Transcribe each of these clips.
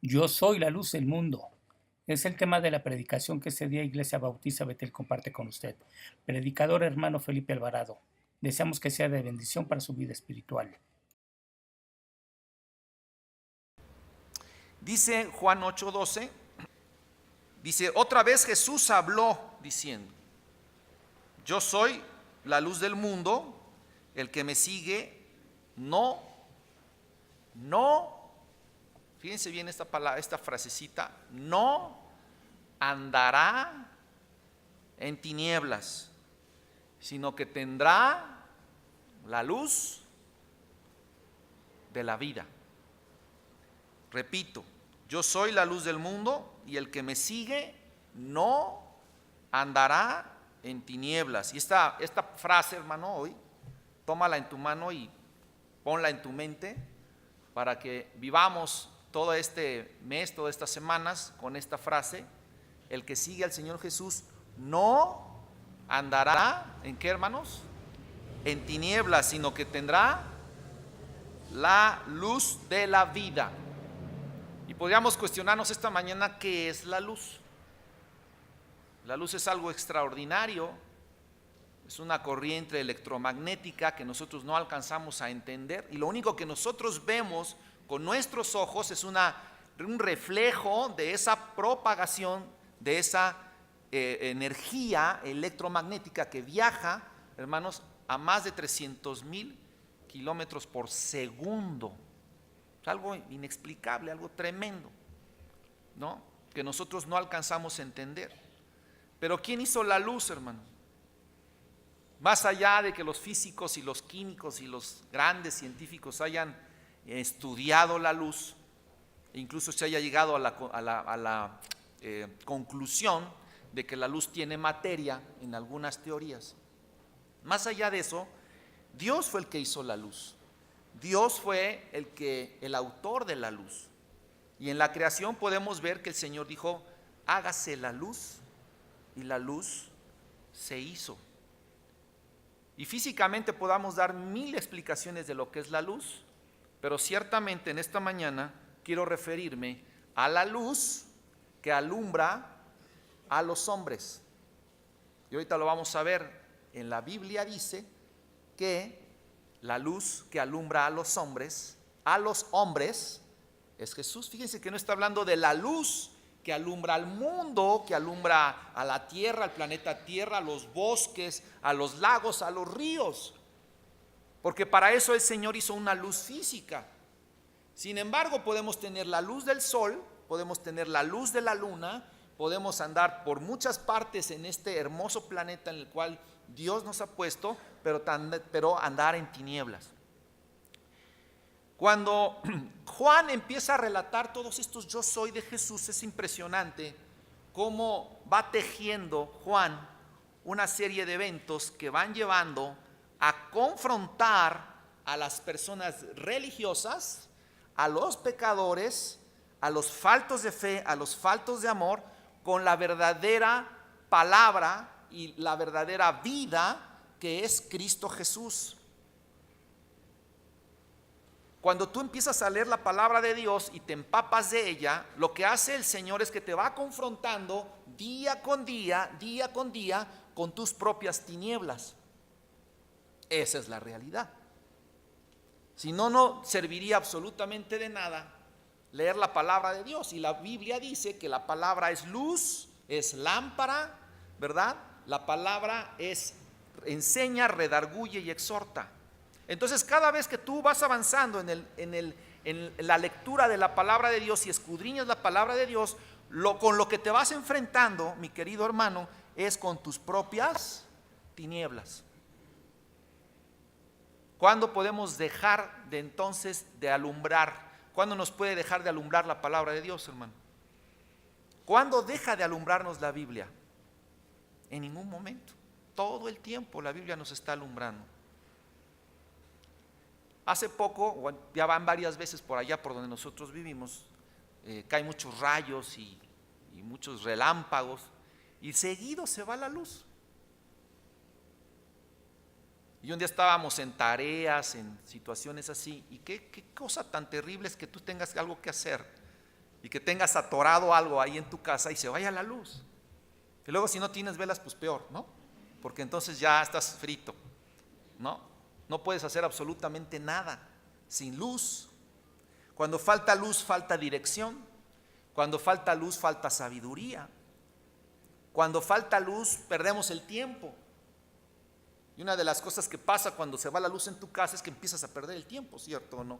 Yo soy la luz del mundo. Es el tema de la predicación que este día Iglesia Bautista Betel comparte con usted. Predicador hermano Felipe Alvarado. Deseamos que sea de bendición para su vida espiritual. Dice Juan 8:12, dice, otra vez Jesús habló diciendo, yo soy la luz del mundo, el que me sigue no, fíjense bien esta palabra, esta frasecita, no andará en tinieblas, sino que tendrá la luz de la vida. Repito, yo soy la luz del mundo y el que me sigue no andará en tinieblas. Y esta frase, hermano, hoy, tómala en tu mano y ponla en tu mente para que vivamos todo este mes, todas estas semanas con esta frase. El que sigue al Señor Jesús no andará, ¿en qué, hermanos? En tinieblas, sino que tendrá la luz de la vida. Y podríamos cuestionarnos esta mañana qué es la luz. La luz es algo extraordinario, es una corriente electromagnética que nosotros no alcanzamos a entender y lo único que nosotros vemos con nuestros ojos es un reflejo de esa propagación, de esa energía electromagnética que viaja, hermanos, a más de 300,000 kilómetros por segundo. Es algo inexplicable, algo tremendo, ¿no? Que nosotros no alcanzamos a entender. Pero ¿quién hizo la luz, hermano? Más allá de que los físicos y los químicos y los grandes científicos hayan estudiado la luz, e incluso se haya llegado a la conclusión de que la luz tiene materia en algunas teorías. Más allá de eso, Dios fue el que hizo la luz. Dios fue el autor de la luz. Y en la creación podemos ver que el Señor dijo, hágase la luz, y la luz se hizo. Y físicamente podamos dar mil explicaciones de lo que es la luz, pero ciertamente en esta mañana quiero referirme a la luz que alumbra a los hombres. Y ahorita lo vamos a ver. En la Biblia dice que la luz que alumbra a los hombres, es Jesús. Fíjense que no está hablando de la luz que alumbra al mundo, que alumbra a la tierra, al planeta Tierra, a los bosques, a los lagos, a los ríos. Porque para eso el Señor hizo una luz física. Sin embargo, podemos tener la luz del sol, podemos tener la luz de la luna, podemos andar por muchas partes en este hermoso planeta en el cual Dios nos ha puesto, pero andar en tinieblas. Cuando Juan empieza a relatar todos estos yo soy de Jesús, es impresionante cómo va tejiendo Juan una serie de eventos que van llevando a confrontar a las personas religiosas, a los pecadores, a los faltos de fe, a los faltos de amor, con la verdadera palabra y la verdadera vida que es Cristo Jesús. Cuando tú empiezas a leer la palabra de Dios y te empapas de ella, lo que hace el Señor es que te va confrontando día con día, con tus propias tinieblas. Esa es la realidad. Si no, no serviría absolutamente de nada leer la palabra de Dios. Y la Biblia dice que la palabra es luz, es lámpara, ¿verdad? La palabra enseña, redarguye y exhorta. Entonces, cada vez que tú vas avanzando en la lectura de la palabra de Dios y escudriñas la palabra de Dios, con lo que te vas enfrentando, mi querido hermano, es con tus propias tinieblas. ¿Cuándo podemos dejar de entonces de alumbrar? ¿Cuándo nos puede dejar de alumbrar la palabra de Dios, hermano? ¿Cuándo deja de alumbrarnos la Biblia? En ningún momento. Todo el tiempo la Biblia nos está alumbrando. Hace poco, ya van varias veces por allá por donde nosotros vivimos, caen muchos rayos y muchos relámpagos y seguido se va la luz. Y un día estábamos en tareas, en situaciones así, y qué cosa tan terrible es que tú tengas algo que hacer y que tengas atorado algo ahí en tu casa y se vaya la luz. Y luego si no tienes velas, pues peor, ¿no? Porque entonces ya estás frito, ¿no? No puedes hacer absolutamente nada sin luz. Cuando falta luz, falta dirección. Cuando falta luz, falta sabiduría. Cuando falta luz, perdemos el tiempo. Y una de las cosas que pasa cuando se va la luz en tu casa es que empiezas a perder el tiempo, ¿cierto o no?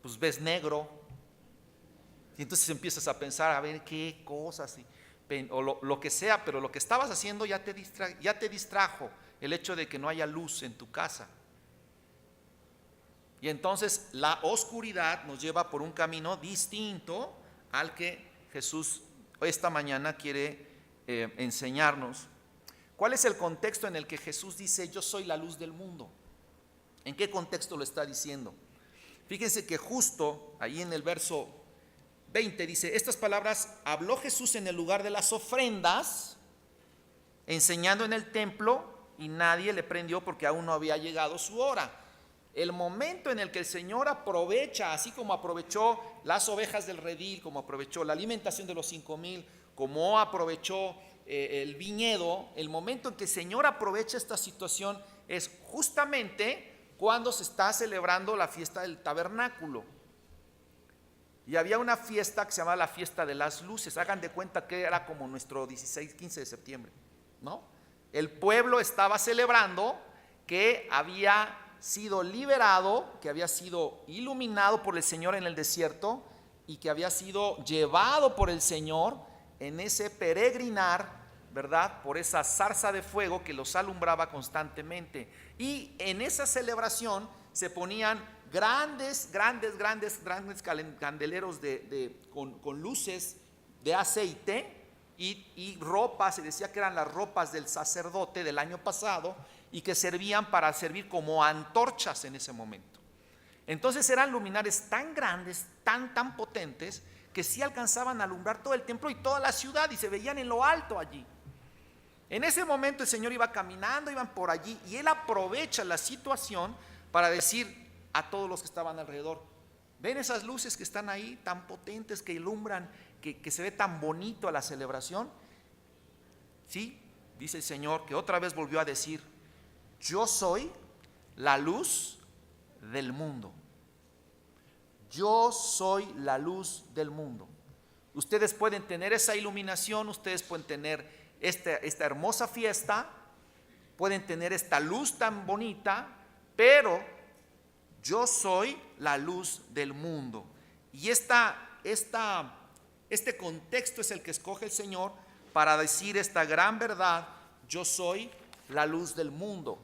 Pues ves negro y entonces empiezas a pensar a ver qué cosas o lo que sea, pero lo que estabas haciendo ya te distrajo el hecho de que no haya luz en tu casa. Y entonces la oscuridad nos lleva por un camino distinto al que Jesús esta mañana quiere enseñarnos. ¿Cuál es el contexto en el que Jesús dice yo soy la luz del mundo? ¿En qué contexto lo está diciendo? Fíjense que justo ahí en el verso 20 dice, estas palabras habló Jesús en el lugar de las ofrendas, enseñando en el templo, y nadie le prendió porque aún no había llegado su hora. El momento en el que el Señor aprovecha, así como aprovechó las ovejas del redil, como aprovechó la alimentación de los 5,000, como aprovechó el viñedo, el momento en que el Señor aprovecha esta situación es justamente cuando se está celebrando la fiesta del tabernáculo. Y había una fiesta que se llamaba la fiesta de las luces. Hagan de cuenta que era como nuestro 16, 15 de septiembre, ¿no? El pueblo estaba celebrando que había sido liberado, que había sido iluminado por el Señor en el desierto y que había sido llevado por el Señor en ese peregrinar, ¿verdad? Por esa zarza de fuego que los alumbraba constantemente. Y en esa celebración se ponían grandes candeleros con luces de aceite y ropas, se decía que eran las ropas del sacerdote del año pasado y que servían para servir como antorchas en ese momento. Entonces eran luminares tan grandes, tan potentes, que sí alcanzaban a alumbrar todo el templo y toda la ciudad y se veían en lo alto allí. En ese momento el Señor iba caminando, iban por allí y Él aprovecha la situación para decir a todos los que estaban alrededor, ¿ven esas luces que están ahí tan potentes, que ilumbran, que se ve tan bonito a la celebración? Sí, dice el Señor, que otra vez volvió a decir, yo soy la luz del mundo. Yo soy la luz del mundo. Ustedes pueden tener esa iluminación, ustedes pueden tener esta hermosa fiesta, pueden tener esta luz tan bonita, pero yo soy la luz del mundo. Y este contexto es el que escoge el Señor para decir esta gran verdad, yo soy la luz del mundo.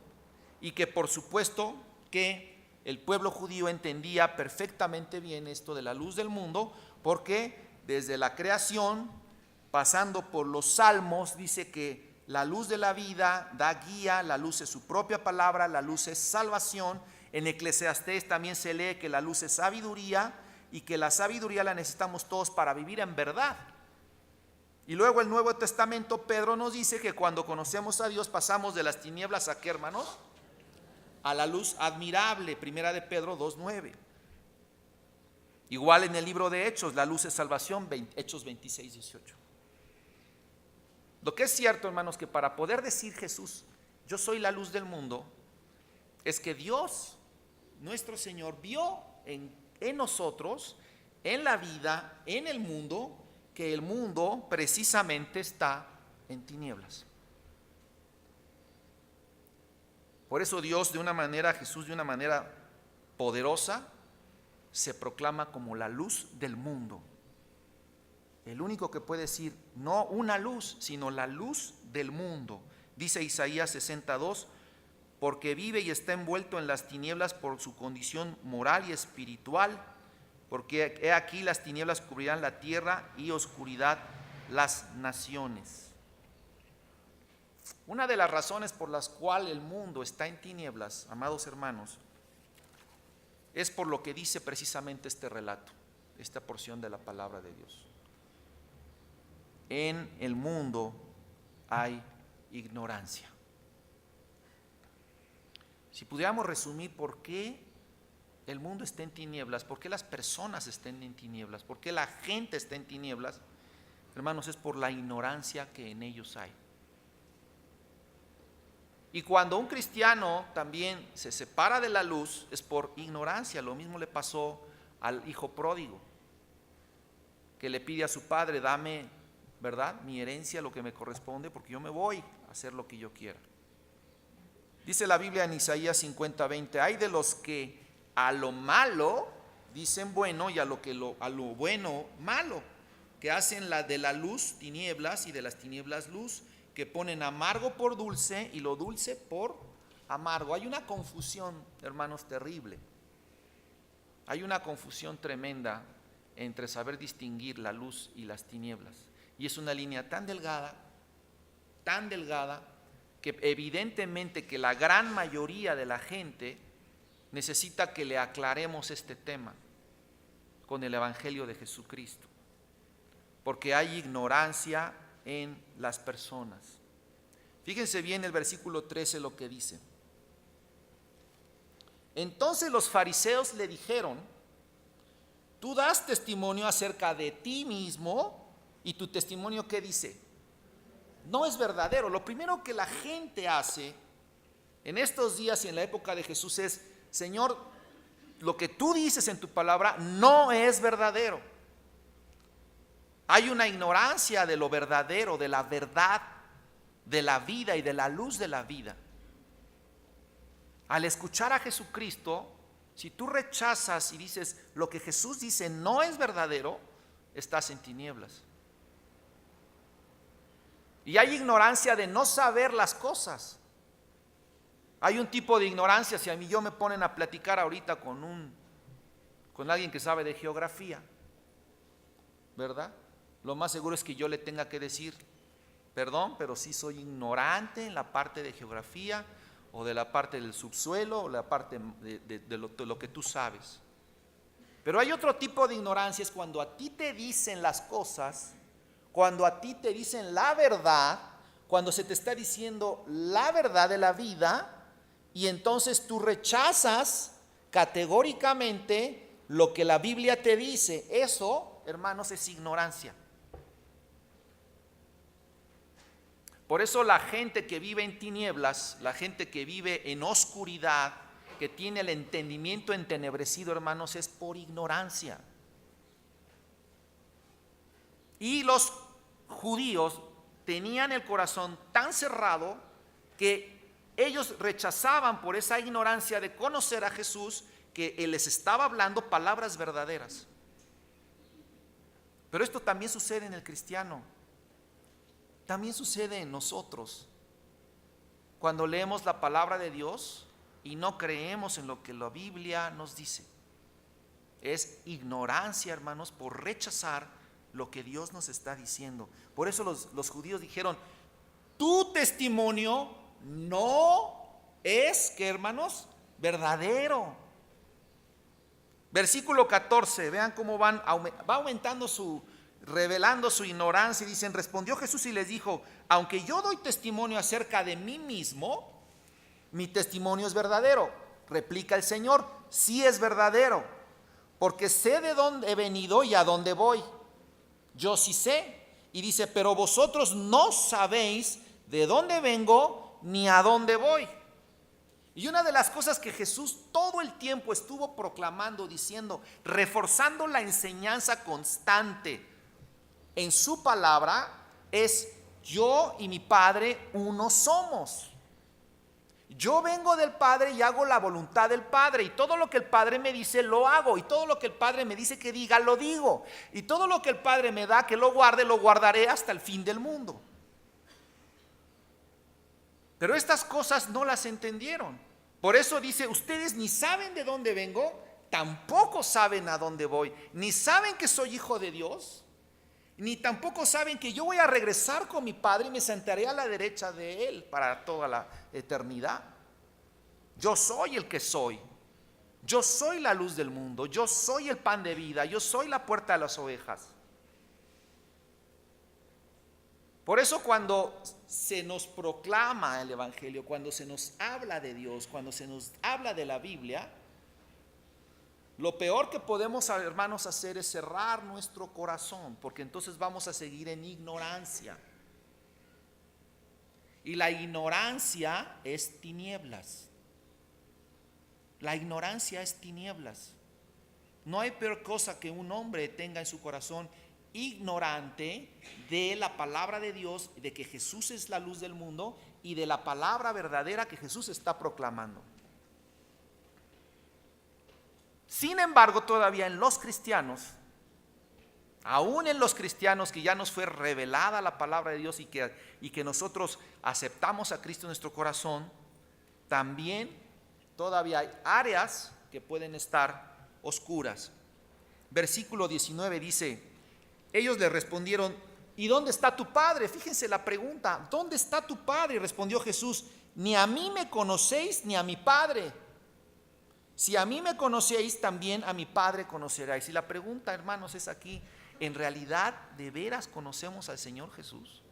Y que por supuesto que el pueblo judío entendía perfectamente bien esto de la luz del mundo, porque desde la creación, pasando por los salmos, dice que la luz de la vida da guía, la luz es su propia palabra, la luz es salvación. En Eclesiastés también se lee que la luz es sabiduría y que la sabiduría la necesitamos todos para vivir en verdad. Y luego el Nuevo Testamento, Pedro nos dice que cuando conocemos a Dios pasamos de las tinieblas a ¿qué, hermanos? A la luz admirable, primera de Pedro 2:9. Igual en el libro de Hechos, la luz es salvación, Hechos 26:18. Lo que es cierto, hermanos, que para poder decir Jesús, yo soy la luz del mundo, es que Dios, nuestro Señor, vio en nosotros, en la vida, en el mundo, que el mundo precisamente está en tinieblas. Por eso Dios Jesús de una manera poderosa, se proclama como la luz del mundo. El único que puede decir, no una luz, sino la luz del mundo. Dice Isaías 62, porque vive y está envuelto en las tinieblas por su condición moral y espiritual, porque he aquí las tinieblas cubrirán la tierra y oscuridad las naciones. Una de las razones por las cuales el mundo está en tinieblas, amados hermanos, es por lo que dice precisamente este relato, esta porción de la palabra de Dios. En el mundo hay ignorancia. Si pudiéramos resumir por qué el mundo está en tinieblas, por qué las personas estén en tinieblas, por qué la gente está en tinieblas, hermanos, es por la ignorancia que en ellos hay. Y cuando un cristiano también se separa de la luz, es por ignorancia. Lo mismo le pasó al hijo pródigo, que le pide a su padre: dame, ¿verdad?, mi herencia, lo que me corresponde, porque yo me voy a hacer lo que yo quiera. Dice la Biblia en Isaías 50:20: hay de los que a lo malo dicen bueno, y a lo bueno malo, que hacen de la luz tinieblas y de las tinieblas luz, que ponen amargo por dulce y lo dulce por amargo. Hay una confusión, hermanos, terrible. Hay una confusión tremenda entre saber distinguir la luz y las tinieblas. Y es una línea tan delgada, que evidentemente que la gran mayoría de la gente necesita que le aclaremos este tema con el Evangelio de Jesucristo, porque hay ignorancia en las personas. Fíjense bien el versículo 13 lo que dice: entonces los fariseos le dijeron: tú das testimonio acerca de ti mismo, y tu testimonio, ¿qué dice? No es verdadero. Lo primero que la gente hace en estos días y en la época de Jesús es: Señor, lo que tú dices en tu palabra no es verdadero. Hay una ignorancia de lo verdadero, de la verdad, de la vida y de la luz de la vida. Al escuchar a Jesucristo, si tú rechazas y dices lo que Jesús dice no es verdadero, estás en tinieblas. Y hay ignorancia de no saber las cosas. Hay un tipo de ignorancia, si a mí me ponen a platicar ahorita con alguien que sabe de geografía, ¿verdad? Lo más seguro es que yo le tenga que decir: perdón, pero sí soy ignorante en la parte de geografía, o de la parte del subsuelo, o la parte de lo que tú sabes. Pero hay otro tipo de ignorancia, es cuando a ti te dicen las cosas, cuando a ti te dicen la verdad, cuando se te está diciendo la verdad de la vida, y entonces tú rechazas categóricamente lo que la Biblia te dice. Eso, hermanos, es ignorancia. Por eso la gente que vive en tinieblas, la gente que vive en oscuridad, que tiene el entendimiento entenebrecido, hermanos, es por ignorancia. Y los judíos tenían el corazón tan cerrado que ellos rechazaban por esa ignorancia de conocer a Jesús, que Él les estaba hablando palabras verdaderas. Pero esto también sucede en el cristiano, también sucede en nosotros. Cuando leemos la palabra de Dios y no creemos en lo que la Biblia nos dice, es ignorancia, hermanos, por rechazar lo que Dios nos está diciendo. Por eso los judíos dijeron: tu testimonio no es, ¿qué, hermanos?, verdadero. Versículo 14, vean cómo va aumentando revelando su ignorancia. Y dicen: respondió Jesús y les dijo: aunque yo doy testimonio acerca de mí mismo, mi testimonio es verdadero. Replica el Señor: sí es verdadero, porque sé de dónde he venido y a dónde voy. Yo sí sé. Y dice: pero vosotros no sabéis de dónde vengo ni a dónde voy. Y una de las cosas que Jesús todo el tiempo estuvo proclamando, diciendo, reforzando la enseñanza constante en su palabra, es: yo y mi Padre uno somos. Yo vengo del Padre y hago la voluntad del Padre, y todo lo que el Padre me dice lo hago, y todo lo que el Padre me dice que diga lo digo, y todo lo que el Padre me da que lo guardaré hasta el fin del mundo. Pero estas cosas no las entendieron. Por eso dice: ustedes ni saben de dónde vengo, tampoco saben a dónde voy, ni saben que soy hijo de Dios, ni tampoco saben que yo voy a regresar con mi Padre y me sentaré a la derecha de Él para toda la eternidad. Yo soy el que soy. Yo soy la luz del mundo. Yo soy el pan de vida. Yo soy la puerta de las ovejas. Por eso cuando se nos proclama el Evangelio, cuando se nos habla de Dios, cuando se nos habla de la Biblia, Lo peor que podemos, hermanos, hacer es cerrar nuestro corazón, porque entonces vamos a seguir en ignorancia. Y la ignorancia es tinieblas. La ignorancia es tinieblas. No hay peor cosa que un hombre tenga en su corazón ignorante de la palabra de Dios, de que Jesús es la luz del mundo y de la palabra verdadera que Jesús está proclamando. Sin embargo, todavía en los cristianos, aún en los cristianos que ya nos fue revelada la palabra de Dios y que nosotros aceptamos a Cristo en nuestro corazón, también todavía hay áreas que pueden estar oscuras. Versículo 19 dice: ellos le respondieron: ¿y dónde está tu padre? Fíjense la pregunta: ¿dónde está tu padre? Y respondió Jesús: ni a mí me conocéis ni a mi padre. Si a mí me conocéis, también a mi padre conoceráis. Y la pregunta, hermanos, es aquí: ¿en realidad de veras conocemos al Señor Jesús?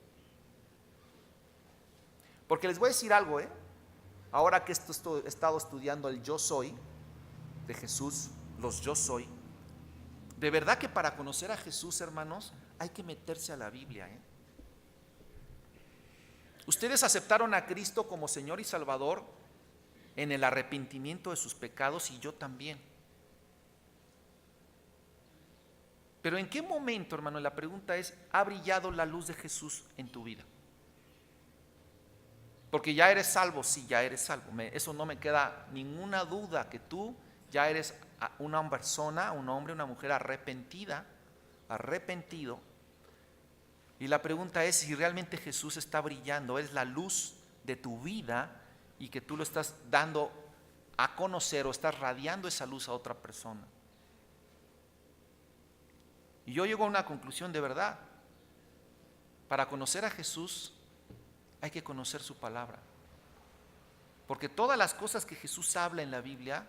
Porque les voy a decir algo, ahora que he estado estudiando el yo soy de Jesús, los yo soy, de verdad que para conocer a Jesús, hermanos, hay que meterse a la Biblia. Ustedes aceptaron a Cristo como Señor y Salvador en el arrepentimiento de sus pecados, y yo también. Pero ¿en qué momento, hermano? La pregunta es: ¿ha brillado la luz de Jesús en tu vida? Porque ya eres salvo, sí, ya eres salvo. Eso no me queda ninguna duda, que tú ya eres una persona, un hombre, una mujer arrepentida, arrepentido. Y la pregunta es si realmente Jesús está brillando, es la luz de tu vida, y que tú lo estás dando a conocer o estás radiando esa luz a otra persona. Y yo llego a una conclusión: de verdad, para conocer a Jesús hay que conocer su palabra. Porque todas las cosas que Jesús habla en la Biblia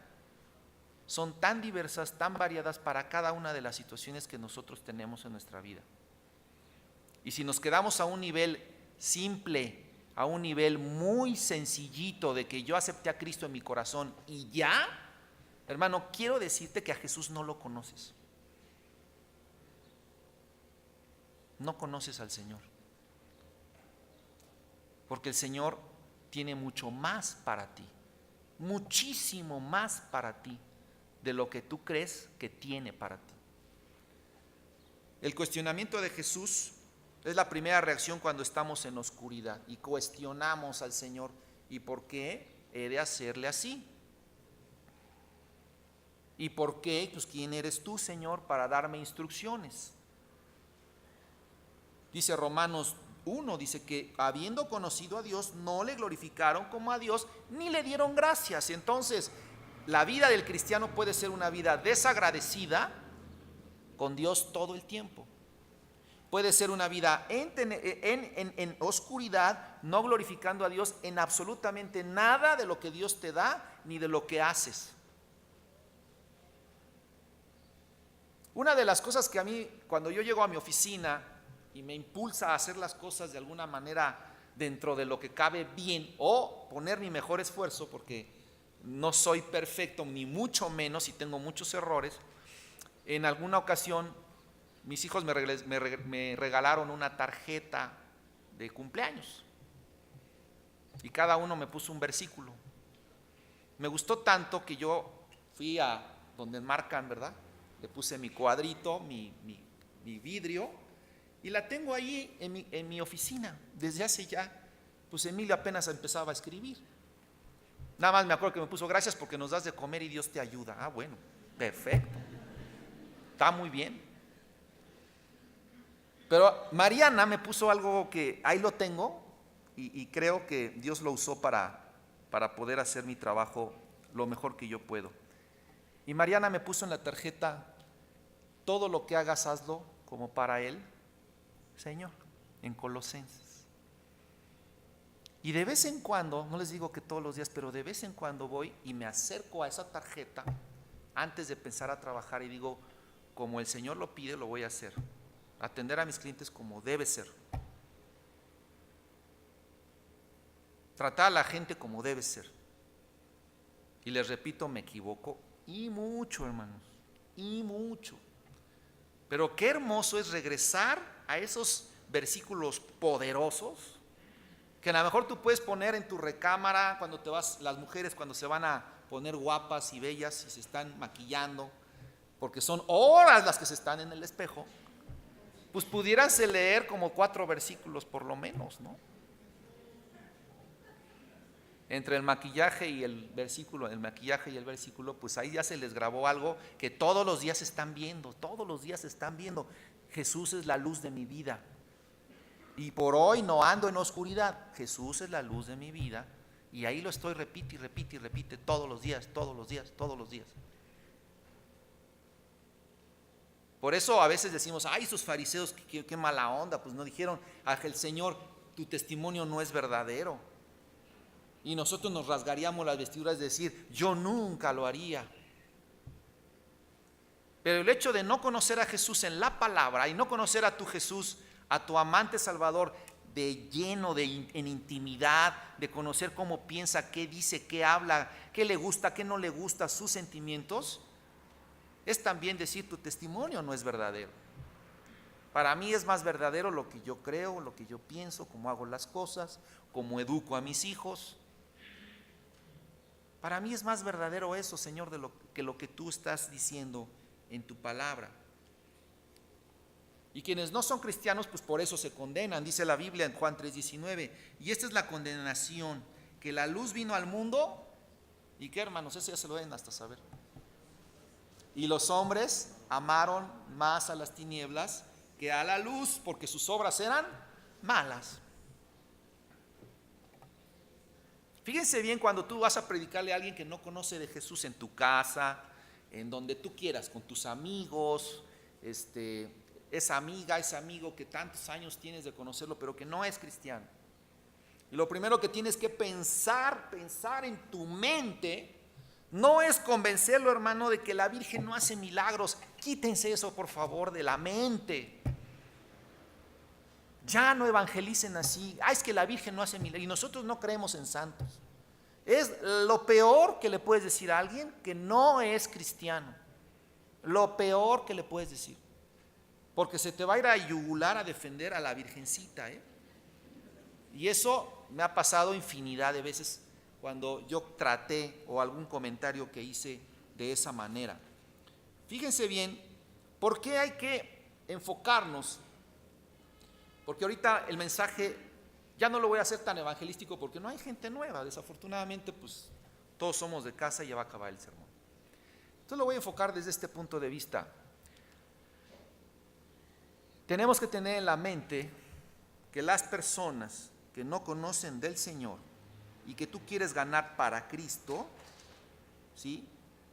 son tan diversas, tan variadas para cada una de las situaciones que nosotros tenemos en nuestra vida. Y si nos quedamos a un nivel simple, a un nivel muy sencillito de que yo acepté a Cristo en mi corazón y ya, hermano, quiero decirte que a Jesús no lo conoces. No conoces al Señor. Porque el Señor tiene mucho más para ti, muchísimo más para ti de lo que tú crees que tiene para ti. El cuestionamiento de Jesús es la primera reacción cuando estamos en oscuridad y cuestionamos al Señor: ¿y por qué he de hacerle así? ¿Y por qué? Pues ¿quién eres tú, Señor, para darme instrucciones? Dice Romanos 1, dice que habiendo conocido a Dios, no le glorificaron como a Dios, ni le dieron gracias. Entonces, la vida del cristiano puede ser una vida desagradecida con Dios todo el tiempo. Puede ser una vida en oscuridad, no glorificando a Dios en absolutamente nada de lo que Dios te da, ni de lo que haces. Una de las cosas que a mí, cuando yo llego a mi oficina y me impulsa a hacer las cosas de alguna manera dentro de lo que cabe bien, o poner mi mejor esfuerzo, porque no soy perfecto, ni mucho menos, y tengo muchos errores. En alguna ocasión mis hijos me regalaron una tarjeta de cumpleaños y cada uno me puso un versículo. Me gustó tanto que yo fui a donde marcan, ¿verdad? Le puse mi cuadrito, mi vidrio, y la tengo ahí en mi oficina desde hace ya, pues Emilio apenas empezaba a escribir. Nada más me acuerdo que me puso: gracias porque nos das de comer y Dios te ayuda. Ah, bueno, perfecto, está muy bien. Pero Mariana me puso algo que ahí lo tengo, y creo que Dios lo usó para poder hacer mi trabajo lo mejor que yo puedo. Y Mariana me puso en la tarjeta: todo lo que hagas, hazlo como para Él, Señor, en Colosenses. Y de vez en cuando, no les digo que todos los días, pero de vez en cuando voy y me acerco a esa tarjeta antes de pensar a trabajar y digo: como el Señor lo pide, lo voy a hacer. Atender a mis clientes como debe ser. Tratar a la gente como debe ser. Y les repito, me equivoco Y mucho, hermanos, y mucho. Pero qué hermoso es regresar a esos versículos poderosos que a lo mejor tú puedes poner en tu recámara cuando te vas, las mujeres cuando se van a poner guapas y bellas y se están maquillando, porque son horas las que se están en el espejo, pues pudiérase leer como 4 versículos por lo menos, ¿no? Entre el maquillaje y el versículo, pues ahí ya se les grabó algo que todos los días están viendo, todos los días están viendo. Jesús es la luz de mi vida. Y por hoy no ando en oscuridad. Jesús es la luz de mi vida. Y ahí lo estoy, repite y repite y repite todos los días, todos los días, todos los días. Por eso a veces decimos, ay, esos fariseos, qué mala onda. Pues no dijeron al Señor, tu testimonio no es verdadero. Y nosotros nos rasgaríamos las vestiduras de decir, yo nunca lo haría. Pero el hecho de no conocer a Jesús en la palabra y no conocer a tu Jesús, a tu amante Salvador, de lleno en intimidad, de conocer cómo piensa, qué dice, qué habla, qué le gusta, qué no le gusta, sus sentimientos, es también decir tu testimonio no es verdadero. Para mí es más verdadero lo que yo creo, lo que yo pienso, cómo hago las cosas, cómo educo a mis hijos. Para mí es más verdadero eso, Señor, que lo que tú estás diciendo en tu palabra. Y quienes no son cristianos, pues por eso se condenan. Dice la Biblia en Juan 3:19. Y esta es la condenación, que la luz vino al mundo. ¿Y qué, hermanos? Eso ya se lo deben hasta saber. Y los hombres amaron más a las tinieblas que a la luz, porque sus obras eran malas. Fíjense bien cuando tú vas a predicarle a alguien que no conoce de Jesús en tu casa, en donde tú quieras, con tus amigos, esa amiga, ese amigo que tantos años tienes de conocerlo, pero que no es cristiano. Y lo primero que tienes que pensar en tu mente, no es convencerlo, hermano, de que la Virgen no hace milagros. Quítense eso, por favor, de la mente. Ya no evangelicen así. Es que la Virgen no hace milagros y nosotros no creemos en santos. Es lo peor que le puedes decir a alguien que no es cristiano. Lo peor que le puedes decir. Porque se te va a ir a yugular a defender a la Virgencita, Y eso me ha pasado infinidad de veces cuando yo traté o algún comentario que hice de esa manera. Fíjense bien, ¿por qué hay que enfocarnos? Porque ahorita el mensaje ya no lo voy a hacer tan evangelístico porque no hay gente nueva, desafortunadamente pues todos somos de casa y ya va a acabar el sermón. Entonces lo voy a enfocar desde este punto de vista. Tenemos que tener en la mente que las personas que no conocen del Señor y que tú quieres ganar para Cristo, ¿sí?,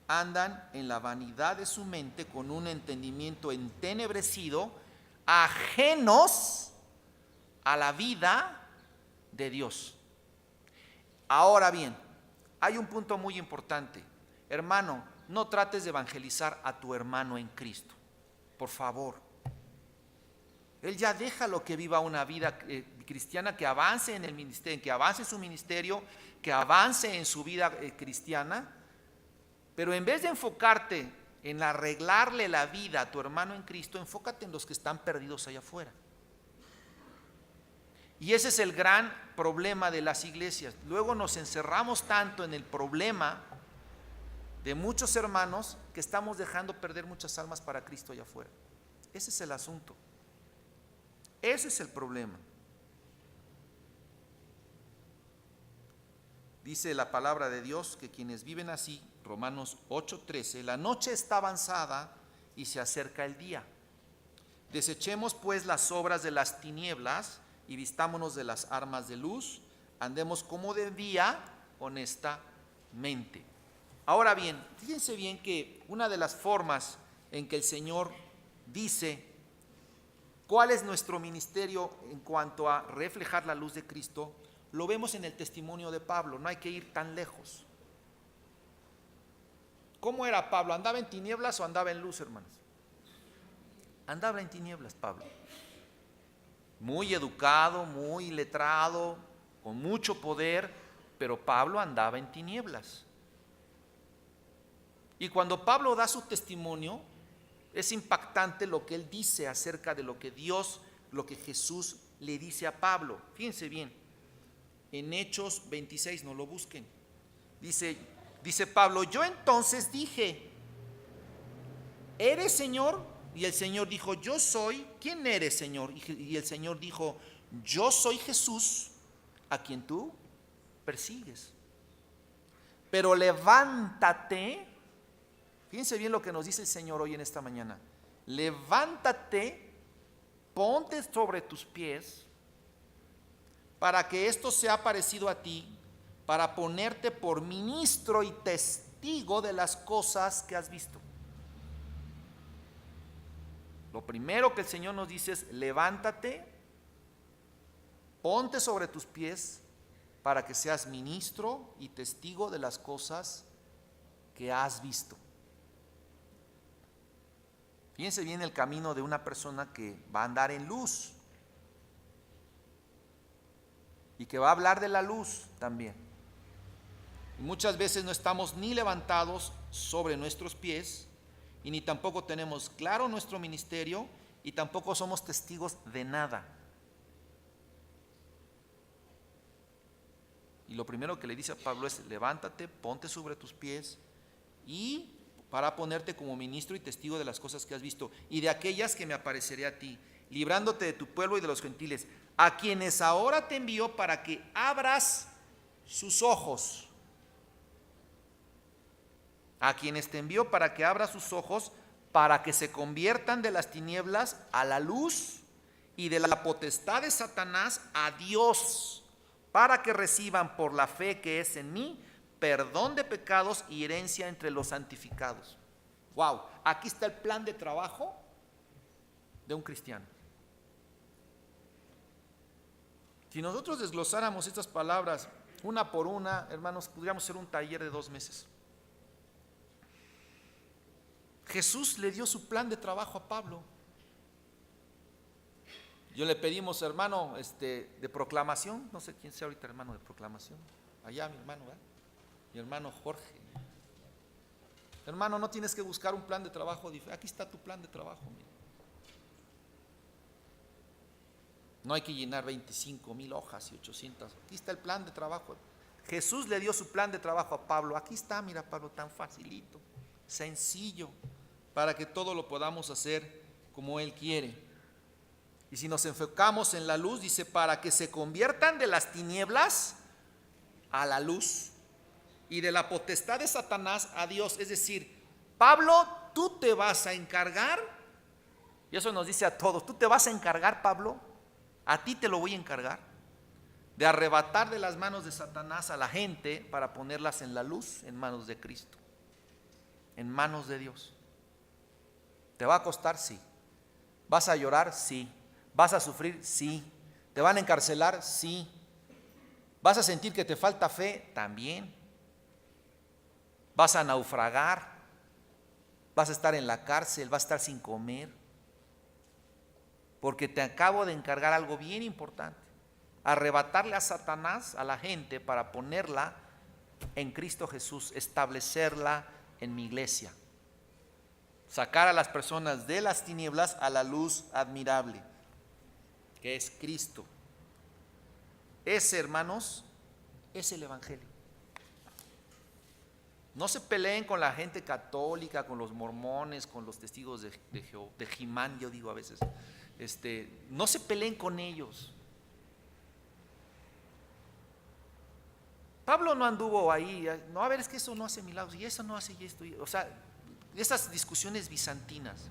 andan en la vanidad de su mente con un entendimiento entenebrecido, ajenos a la vida de Dios. Ahora bien, hay un punto muy importante. Hermano, no trates de evangelizar a tu hermano en Cristo, por favor. Él ya déjalo que viva una vida cristiana, que avance en el ministerio, que avance en su ministerio, que avance en su vida cristiana, pero en vez de enfocarte en arreglarle la vida a tu hermano en Cristo, enfócate en los que están perdidos allá afuera. Y ese es el gran problema de las iglesias. Luego nos encerramos tanto en el problema de muchos hermanos que estamos dejando perder muchas almas para Cristo allá afuera. Ese es el asunto. Ese es el problema. Dice la palabra de Dios que quienes viven así, Romanos 8:13, la noche está avanzada y se acerca el día. Desechemos pues las obras de las tinieblas y vistámonos de las armas de luz, andemos como de día honestamente. Ahora bien, fíjense bien que una de las formas en que el Señor dice cuál es nuestro ministerio en cuanto a reflejar la luz de Cristo, lo vemos en el testimonio de Pablo, no hay que ir tan lejos. ¿Cómo era Pablo? ¿Andaba en tinieblas o andaba en luz, hermanos? Andaba en tinieblas Pablo. Muy educado, muy letrado, con mucho poder, pero Pablo andaba en tinieblas. Y cuando Pablo da su testimonio, es impactante lo que él dice acerca de lo que Dios, lo que Jesús le dice a Pablo. Fíjense bien, en Hechos 26, no lo busquen. Dice Pablo, yo entonces dije, ¿eres Señor? Y el Señor dijo, yo soy. ¿Quién eres, Señor? Y el Señor dijo, yo soy Jesús, a quien tú persigues. Pero levántate. Fíjense bien lo que nos dice el Señor hoy en esta mañana. Levántate, ponte sobre tus pies, para que esto sea parecido a ti, para ponerte por ministro y testigo de las cosas que has visto. Lo primero que el Señor nos dice es, levántate, ponte sobre tus pies, para que seas ministro y testigo de las cosas que has visto. Fíjense bien el camino de una persona que va a andar en luz y que va a hablar de la luz también. Y muchas veces no estamos ni levantados sobre nuestros pies y ni tampoco tenemos claro nuestro ministerio y tampoco somos testigos de nada. Y lo primero que le dice a Pablo es, levántate, ponte sobre tus pies y para ponerte como ministro y testigo de las cosas que has visto y de aquellas que me apareceré a ti, librándote de tu pueblo y de los gentiles, a quienes ahora te envío para que abras sus ojos. A quienes te envío para que abras sus ojos, para que se conviertan de las tinieblas a la luz y de la potestad de Satanás a Dios, para que reciban por la fe que es en mí perdón de pecados y herencia entre los santificados. Wow, aquí está el plan de trabajo de un cristiano. Si nosotros desglosáramos estas palabras una por una, hermanos, podríamos hacer un taller de 2 meses. Jesús le dio su plan de trabajo a Pablo. Yo le pedimos, hermano, de proclamación, no sé quién sea ahorita hermano de proclamación, allá mi hermano, ¿verdad? Mi hermano Jorge. Hermano, no tienes que buscar un plan de trabajo diferente. Aquí está tu plan de trabajo. Mira. No hay que llenar 25,000 hojas y 800. Aquí está el plan de trabajo. Jesús le dio su plan de trabajo a Pablo. Aquí está, mira Pablo, tan facilito, sencillo, para que todo lo podamos hacer como Él quiere. Y si nos enfocamos en la luz, dice, para que se conviertan de las tinieblas a la luz y de la potestad de Satanás a Dios. Es decir, Pablo, tú te vas a encargar, y eso nos dice a todos, tú te vas a encargar, Pablo, a ti te lo voy a encargar, de arrebatar de las manos de Satanás a la gente para ponerlas en la luz, en manos de Cristo, en manos de Dios. ¿Te va a costar? Sí. ¿Vas a llorar? Sí. ¿Vas a sufrir? Sí. ¿Te van a encarcelar? Sí. ¿Vas a sentir que te falta fe? También. ¿Vas a naufragar? ¿Vas a estar en la cárcel? ¿Vas a estar sin comer? Porque te acabo de encargar algo bien importante. Arrebatarle a Satanás a la gente para ponerla en Cristo Jesús, establecerla en mi iglesia. Sacar a las personas de las tinieblas a la luz admirable, que es Cristo. Ese, hermanos, es el Evangelio. No se peleen con la gente católica, con los mormones, con los testigos de Jimán, yo digo a veces. No se peleen con ellos. Pablo no anduvo ahí, no, a ver, es que eso no hace milagros, y eso no hace y esto, o sea, esas discusiones bizantinas.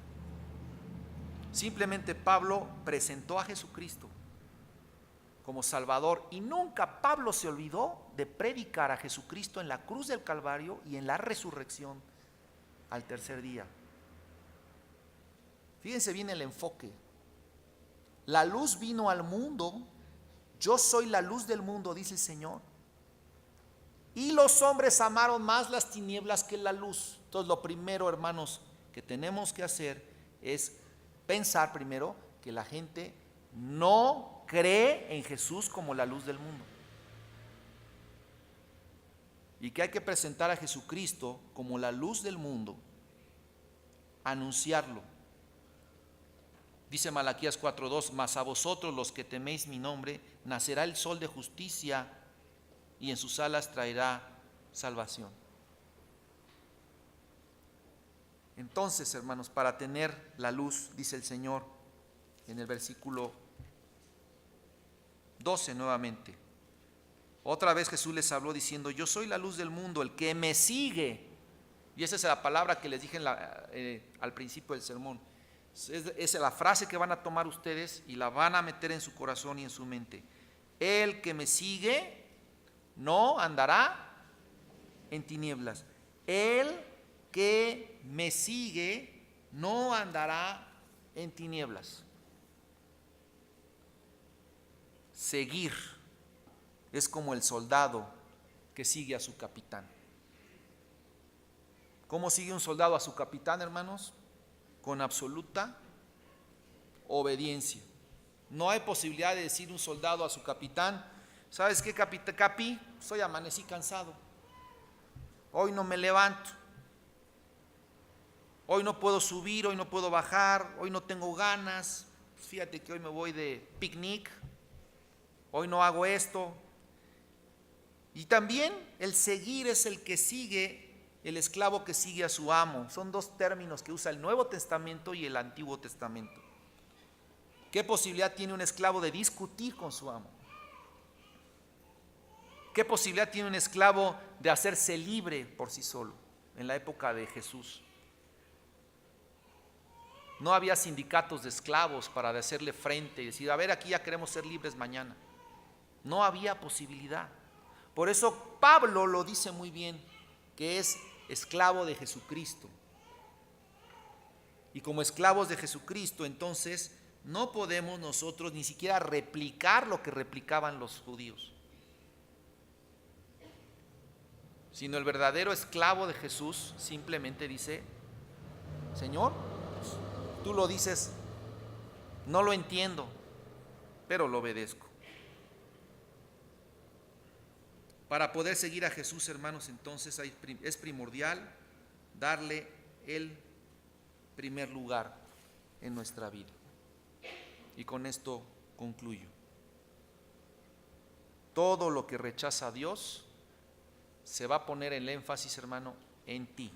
Simplemente Pablo presentó a Jesucristo como Salvador y nunca Pablo se olvidó de predicar a Jesucristo en la cruz del Calvario y en la resurrección al tercer día. Fíjense bien el enfoque. La luz vino al mundo, yo soy la luz del mundo, dice el Señor. Y los hombres amaron más las tinieblas que la luz. Entonces lo primero, hermanos, que tenemos que hacer es pensar primero que la gente no cree en Jesús como la luz del mundo. y que hay que presentar a Jesucristo como la luz del mundo, anunciarlo. Dice Malaquías 4:2, mas a vosotros los que teméis mi nombre, nacerá el sol de justicia y en sus alas traerá salvación. Entonces, hermanos, para tener la luz, dice el Señor en el versículo 12 nuevamente. Otra vez Jesús les habló diciendo, yo soy la luz del mundo, el que me sigue. Y esa es la palabra que les dije al principio del sermón. Es la frase que van a tomar ustedes y la van a meter en su corazón y en su mente. El que me sigue no andará en tinieblas. El que me sigue no andará en tinieblas. Seguir es como el soldado que sigue a su capitán. ¿Cómo sigue un soldado a su capitán, hermanos? Con absoluta obediencia. No hay posibilidad de decir un soldado a su capitán, ¿sabes qué, capi? Hoy amanecí cansado. Hoy no me levanto. Hoy no puedo subir, hoy no puedo bajar, hoy no tengo ganas. Fíjate que hoy me voy de picnic. Hoy no hago esto. Y también el seguir es el que sigue, el esclavo que sigue a su amo. Son dos términos que usa el Nuevo Testamento y el Antiguo Testamento. ¿Qué posibilidad tiene un esclavo de discutir con su amo? ¿Qué posibilidad tiene un esclavo de hacerse libre por sí solo en la época de Jesús? No había sindicatos de esclavos para hacerle frente y decir, a ver, aquí ya queremos ser libres mañana. No había posibilidad. Por eso Pablo lo dice muy bien, que es esclavo de Jesucristo. Y como esclavos de Jesucristo, entonces no podemos nosotros ni siquiera replicar lo que replicaban los judíos. Sino el verdadero esclavo de Jesús simplemente dice, Señor, tú lo dices, no lo entiendo, pero lo obedezco. Para poder seguir a Jesús, hermanos, entonces es primordial darle el primer lugar en nuestra vida. Y con esto concluyo. Todo lo que rechaza a Dios se va a poner el énfasis, hermano, en ti.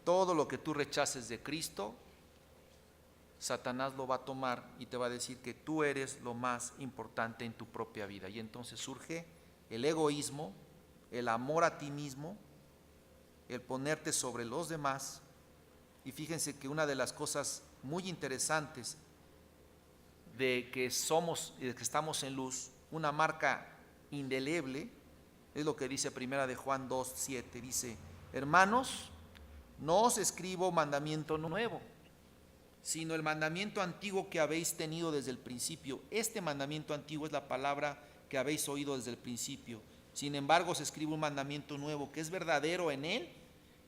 Todo lo que tú rechaces de Cristo, Satanás lo va a tomar y te va a decir que tú eres lo más importante en tu propia vida. Y entonces surge el egoísmo, el amor a ti mismo, el ponerte sobre los demás. Y fíjense que una de las cosas muy interesantes de que estamos en luz, una marca indeleble, es lo que dice Primera de Juan 2:7, dice, hermanos, no os escribo mandamiento nuevo, sino el mandamiento antiguo que habéis tenido desde el principio. Este mandamiento antiguo es la palabra que habéis oído desde el principio. Sin embargo, os escribo un mandamiento nuevo, que es verdadero en él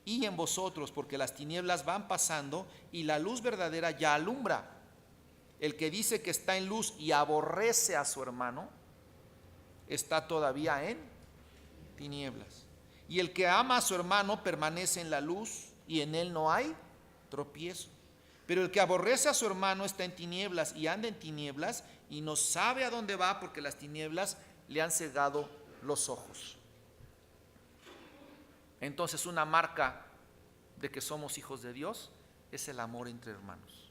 y en vosotros, porque las tinieblas van pasando y la luz verdadera ya alumbra. El que dice que está en luz y aborrece a su hermano, está todavía en tinieblas. Y el que ama a su hermano permanece en la luz y en él no hay tropiezo. Pero el que aborrece a su hermano está en tinieblas y anda en tinieblas y no sabe a dónde va porque las tinieblas le han cegado los ojos. Entonces, una marca de que somos hijos de Dios es el amor entre hermanos,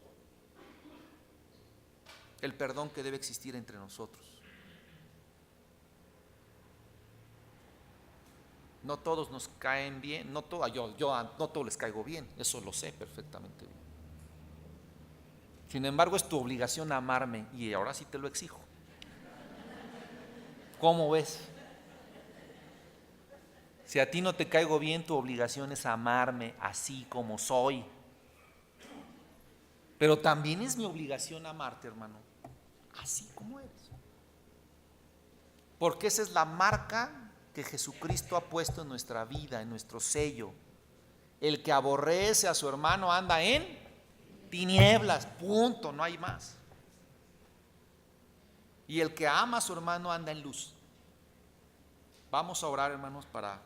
el perdón que debe existir entre nosotros. No todos nos caen bien, no todos les caigo bien, eso lo sé perfectamente bien. Sin embargo, es tu obligación amarme y ahora sí te lo exijo. ¿Cómo ves? Si a ti no te caigo bien, tu obligación es amarme así como soy. Pero también es mi obligación amarte, hermano, así como eres. Porque esa es la marca que Jesucristo ha puesto en nuestra vida, en nuestro sello. El que aborrece a su hermano anda en tinieblas, punto, no hay más. Y el que ama a su hermano anda en luz. Vamos a orar, hermanos, para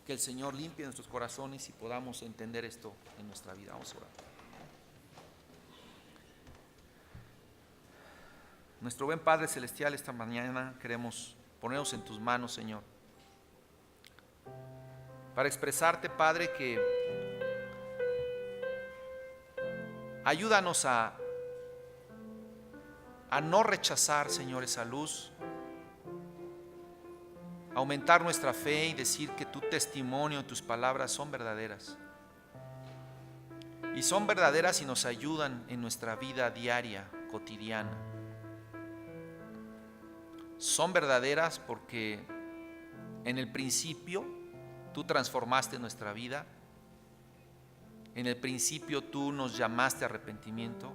que el Señor limpie nuestros corazones y podamos entender esto en nuestra vida. Vamos a orar. Nuestro buen Padre Celestial, esta mañana queremos ponernos en tus manos, Señor, para expresarte, Padre, que ayúdanos a no rechazar, Señor, esa luz, aumentar nuestra fe y decir que tu testimonio y tus palabras son verdaderas. Y son verdaderas y nos ayudan en nuestra vida diaria, cotidiana. Son verdaderas porque en el principio tú transformaste nuestra vida. En el principio tú nos llamaste a arrepentimiento.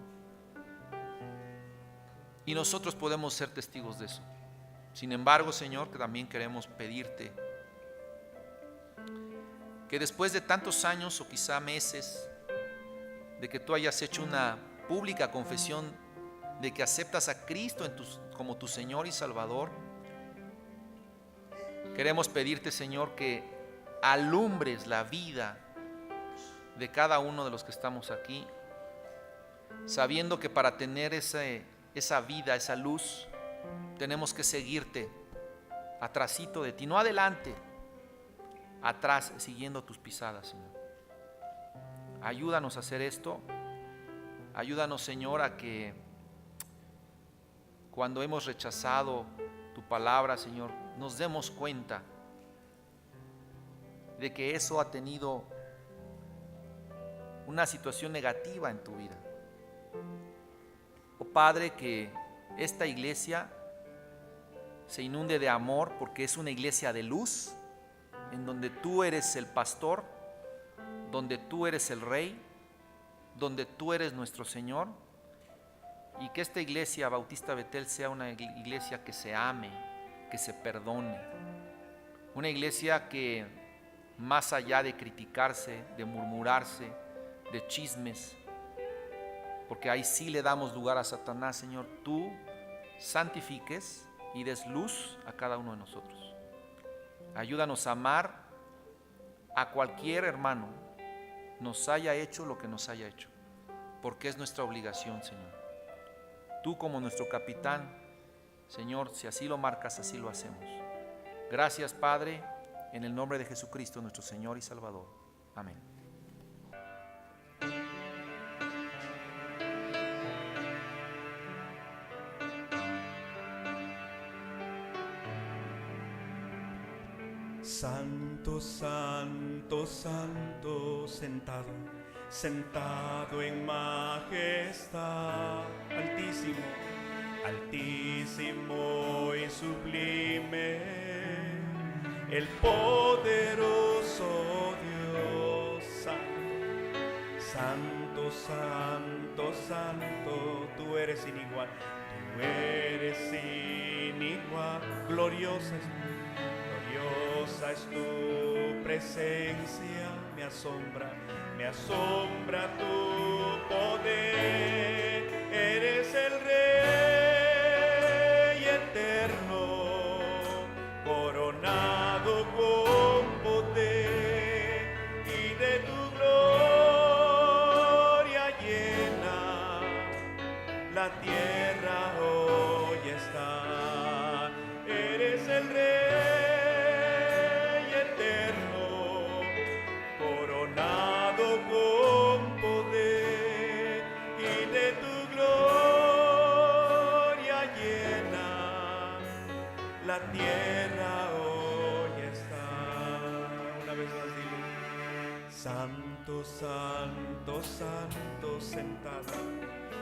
Y nosotros podemos ser testigos de eso. Sin embargo, Señor, que también queremos pedirte que después de tantos años o quizá meses de que tú hayas hecho una pública confesión de que aceptas a Cristo como tu Señor y Salvador, queremos pedirte, Señor, que alumbres la vida de cada uno de los que estamos aquí, sabiendo que para tener esa vida, esa luz, tenemos que seguirte atrásito de ti, no adelante, atrás, siguiendo tus pisadas, Señor. Ayúdanos a hacer esto. Ayúdanos, Señor, a que cuando hemos rechazado tu palabra, Señor, nos demos cuenta de que eso ha tenido una situación negativa en tu vida. Oh Padre, que esta iglesia se inunde de amor, porque es una iglesia de luz, en donde tú eres el pastor, donde tú eres el rey, donde tú eres nuestro Señor. Y que esta iglesia Bautista Betel sea una iglesia que se ame, que se perdone. Una iglesia que, más allá de criticarse, de murmurarse, de chismes, porque ahí sí le damos lugar a Satanás, Señor, tú santifiques y des luz a cada uno de nosotros. Ayúdanos a amar a cualquier hermano, nos haya hecho lo que nos haya hecho, porque es nuestra obligación, Señor. Tú como nuestro capitán, Señor, si así lo marcas, así lo hacemos. Gracias, Padre, en el nombre de Jesucristo, nuestro Señor y Salvador. Amén. Santo, santo, santo, sentado en majestad, altísimo, altísimo y sublime, el poderoso Dios. Santo, santo, santo, tú eres sin igual, tú eres sin igual, gloriosa es tu presencia, me asombra tu poder, eres el Rey eterno, coronado con poder, y de tu gloria llena la tierra hoy está, eres el Rey con poder, y de tu gloria llena la tierra hoy está. Una vez más dile: santo, santo, santo,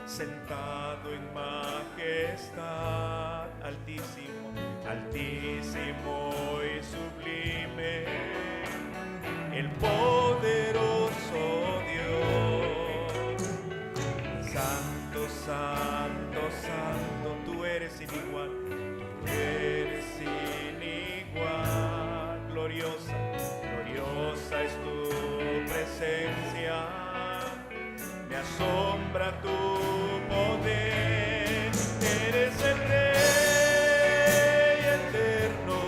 sentado en majestad, altísimo, altísimo y sublime, el poderoso Dios. Santo, santo, santo, tú eres sin igual, tú eres sin igual, gloriosa, gloriosa es tu presencia, me asombra tu poder, eres el Rey eterno,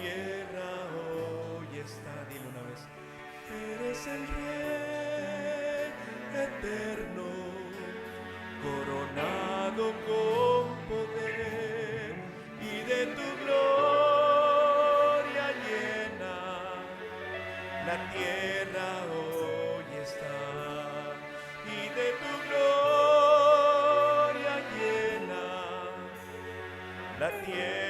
tierra hoy está, dile una vez, eres el Rey eterno, coronado con poder, y de tu gloria llena la tierra hoy está, y de tu gloria llena la tierra.